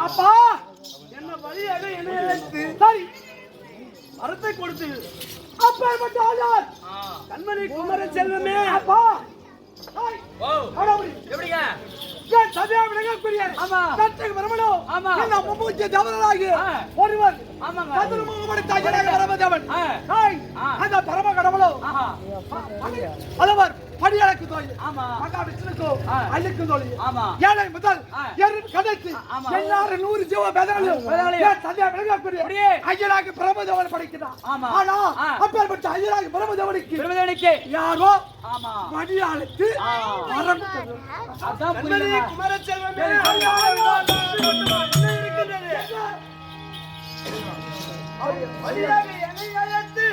அப்பா என்ன வழியாக என்ன அழைத்து சரி வரத்தை கொடுத்து அப்பேற்பட்ட ஆளார் கண்மணி குமார செல்வமே. அப்பா டேய், ஓ, கடவுளே, எப்படிங்க? ஏன் சதியா விளங்கக்கூடிய ஆமா. கட்டக்கு வரமணும் ஆமா. என்ன மும்மூச்சு தேவனாகி ஆ. ஒருவர் ஆமாங்க. சதுர்முகமணி தாயனாக வரமதவன் ஆ. டேய், ஆ. அந்த பரம கடவுளோ ஆஹா. அதவர் படியளக்கு தோழி ஆமா. மகா விஷ்ணுக்கு ஆ. அள்ளிக்கு தோழி ஆமா. ஏழை முதல் ஆ. எரு கடைசி ஆமா. எல்லாரும் 100 ஜீவ பேதங்களையும் பேதங்களையும் ஏன் சதியா விளங்கக்கூடிய அப்படியே. ஐயனாக பிரமதேவன் படைக்கிறான் ஆமா. ஆனா ஆ. அப்பேற்பட்ட ஐயனாக பிரமதேவனுக்கு பெருமதேவனுக்கு யாரோ ஆமா. படியாளுக்கு ஆ. வரம் அதான் கண்மணி புரியுதுங்க. குமார செல்வமே வழியாக என்னை அழைத்து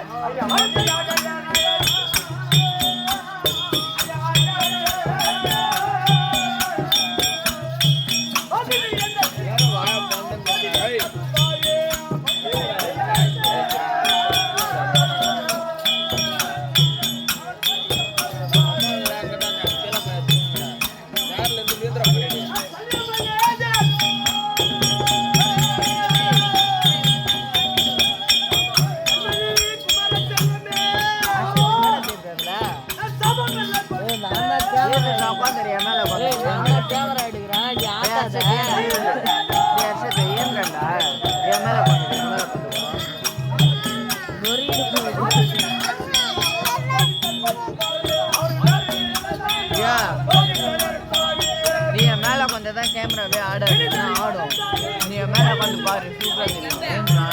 நீ மேல கொஞ்சம் தான் கேமராவே ஆடும் நீ மேல கொஞ்சம் பாரு சூப்பரா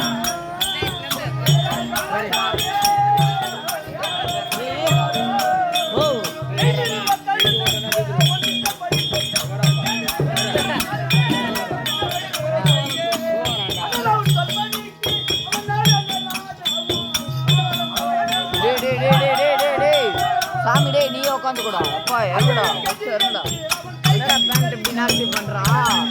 சாமி டே நீ உட்காந்து கூட அப்பா இறங்கடா இறங்கடா என்னடா பேண்ட் இப்படி நாட்டி பண்றான்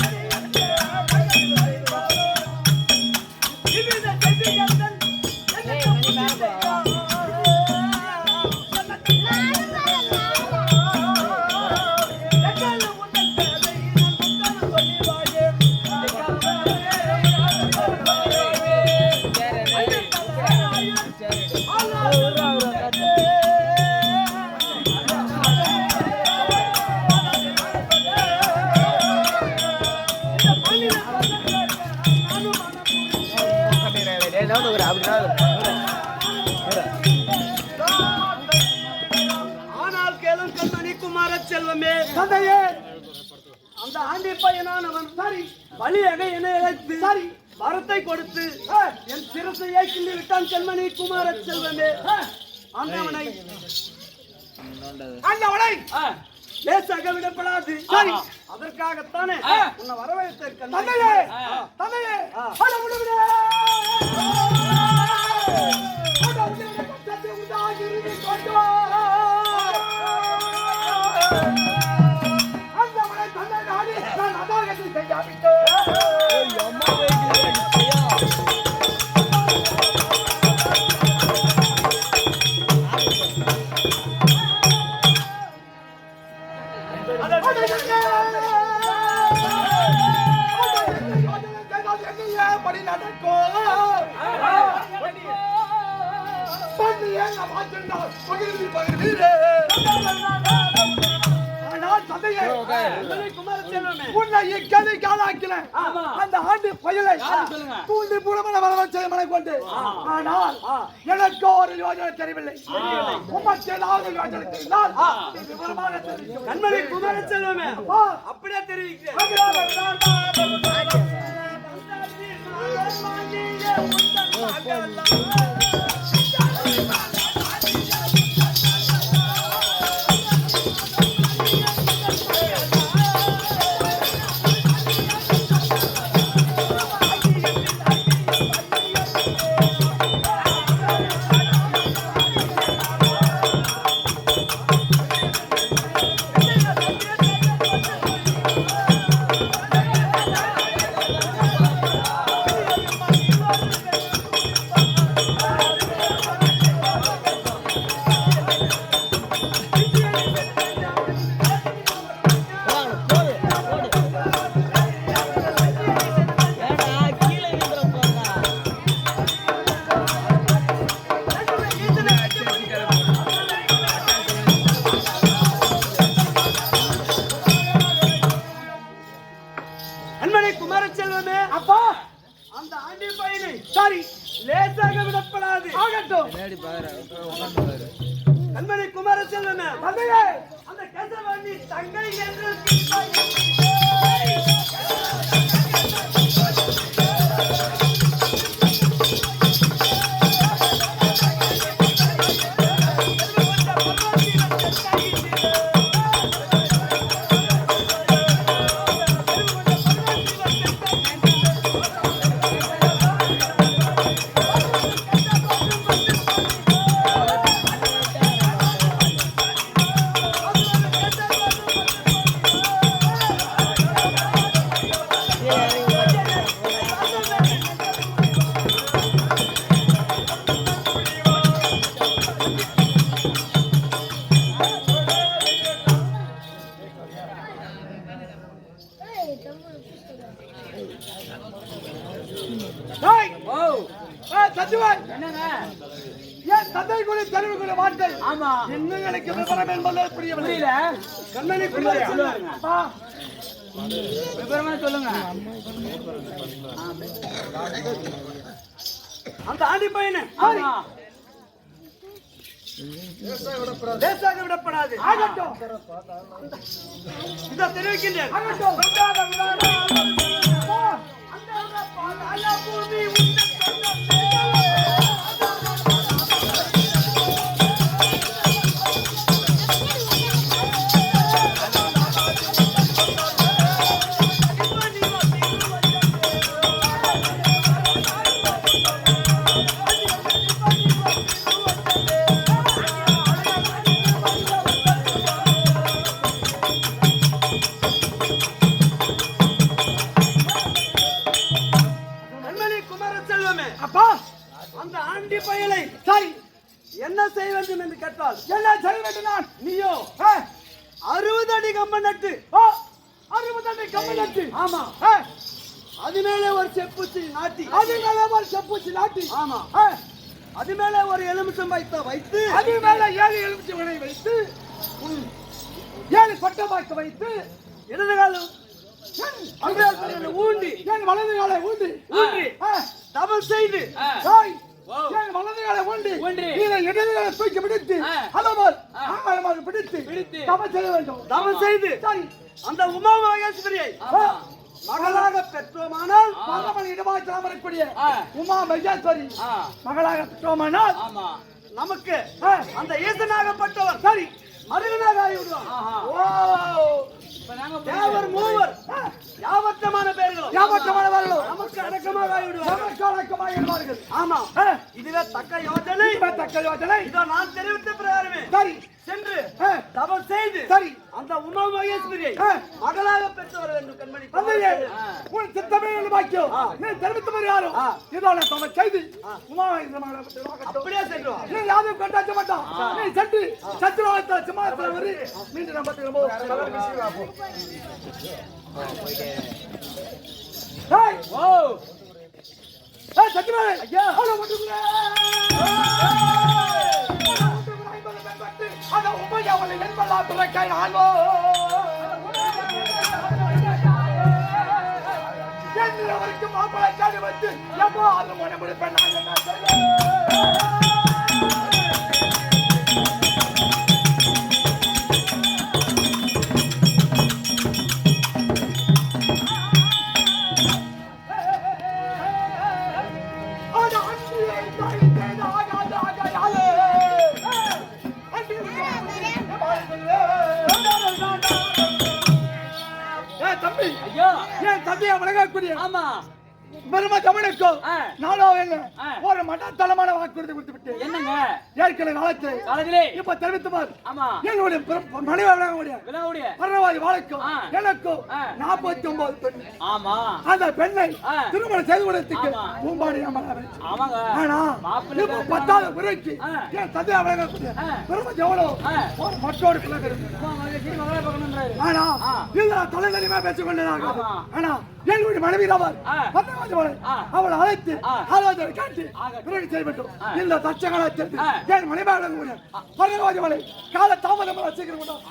ஆனால் கேளும் கண்மணி குமார செல்வமே, தந்தையே, அந்த ஆண்டி பையனானவன் சரி வழியாக என்னை அழைத்து சரி வரத்தை கொடுத்து என் சிரசையை கிள்ளி விட்டான் கண்மணி குமார செல்வமே. ஆண்டவனை ஆண்டவனை லேசாக விடப்படாது. சரி. அதற்காகத்தானே உன்னை வரவேற்க தந்தையே, தந்தையே, அட விடுவிடே. அட விடுவிடே, கட்டத்தை உண்டாகிருந்து கொண்டு வா. ஆண்டவனை தந்தை நாடி நான் அதாகத்தை செய்யாவிட்டேன். அந்த ஆண்டு பயலை தூண்டி புறமன வரவச்சை மனை கொண்டு, ஆனால் எனக்கு ஒரு யோஜனை தெரியவில்லை. உமக்கு ஏதாவது யோஜனை தெரிந்தால் விவரமாக தெரிவிக்கும். கண்மணி குமார செல்வமே, அப்படியே தெரிவிக்கிறேன். கண்மணி குமார செல்வமே, அப்பா அந்த ஆண்டி பையனை சரி லேசாக விடப்படாது. ஆகட்டும். கண்மணி குமார செல்வமே, தந்தையே, அந்த கேசவண்ணி தங்கை என்று தந்தை கூட தெரிவிக்கிற வார்த்தை எங்களுக்கு விவரம் என்பது புரியவில்லை. கண்மணி குமார செல்வமே, விவரமா சொல்லுங்க. அந்த ஆண்டி பையனை லேசாக விடப்படாது. ஆகட்டும். இதை தெரிவிக்கின்றேன். ஆகட்டும். அந்த ஆண்டி பயலை சரி என்ன செய்ய வேண்டும் என்று கேட்டால் என்ன செய்ய வேண்டும்? நான் நீயோ 60 அடி கம்பம் நட்டு 60 அடி கம்பம் நட்டு ஆமா அது மேலே ஒரு செப்புச்சி நாட்டி அது மேலே ஒரு செப்புச்சி நாட்டி ஆமா அது மேலே ஒரு எலுமிச்சம் வைத்து அது மேலே 7 எலுமிச்சை வைத்து 7 கொட்டை வைத்து இடது காலம் ஊண்டி என் வலது காலை ஊண்டி தவ தவம் செய்து ஏய், என் வலது காலை ஊன்றி, இதை இடது காலை தூக்கி பிடித்து, அதோடு ஆழமாக பிடித்து தவம் செய்ய வேண்டும். தவம் செய்து சரி, அந்த உமா மகேஸ்வரியை மகளாக பெற்றோமானால் மகமணி இடமாற்றம் வரக்கூடிய உமா மகேஸ்வரி மகளாக பெற்றோமானால் நமக்கு அந்த ஈசனாகப்பட்டவர் சரி மருகனாக ஆகிவிடுவார். ஓ, தேவர் மூவர் யாவற்றமான பேர்களும் யாவற்றமானவர்களோ நமக்கு அடக்கமாக ஆகிவிடுவார். நமக்கு அடக்கமாக இருப்பார்கள். ஆமா, இதுவே தக்க யோசனை. தக்க யோசனை. இதோ நான் தெரிவித்த பிரகாரமே சரி சென்று தவம் செய்து சரி அந்த உமா மகேஸ்வரியை மகளாக பெற்றவர் வேண்டும் கண்மணி. தந்தையே, உன் சித்தமே என்று பாக்கியம் நீ தெரிவித்து வருகிறாரோ இதோ நான் தவம் செய்து உமா மகேஸ்வரி அப்படியே சென்று வா. நீ யாரும் கொண்டாட மாட்டான். நீ சென்று சத்துருவாயத்தை சிம்மாசனம் வரி மீண்டும் நம்ம திரும்ப ஏய், ஓ ஏய் சத்துருவாயே, ஐயா அட வந்துக்குறே. அட உமையா அவளை என்பதா துறைக்கை நானோ. என்னவருக்கு மாப்பிளை காடி வந்து எப்போ அது மொழி முடிப்பேன் நான் என்ன செய்வேன்? தம்பி, ஐயா, ஏன் தம்பியை வழங்கக்கூடிய ஆமா பெருமை தமிழுக்கும் நானோ என்ன ஒரு மட்டத்தளமான வாக்குறுதி கொடுத்து விட்டு என்னங்க ஏற்கனவே காலத்திலே இப்ப தெரிவித்துமார் ஆமா என்னுடைய மனைவி விலங்குடைய பரவாய் வாழைக்கும் எனக்கும் 49 பெண். ஆமா அந்த பெண்ணை திருமணம் செய்து கொடுத்துக்கு பூம்பாடி ஆமாங்க. ஆனா இப்ப 10வது முறைக்கு என் தந்தையை வழங்கக்கூடிய பெருமை எவ்வளவு ஒரு மற்றொரு பிள்ளை இருக்கு. ஆனா இதுல தொலைதலிமா பேசிக் கொண்டதாக ஆனா எங்களுடைய மனைவி அவளை அழைத்து ஆலோசனை காட்டி பிறகு செய்யப்பட்டோம். இந்த தச்சகாலத்தில் என் மனைவி பரவாஜமலை கால தாமதம் வச்சுக்கிறோம்.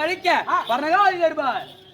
அழிக்க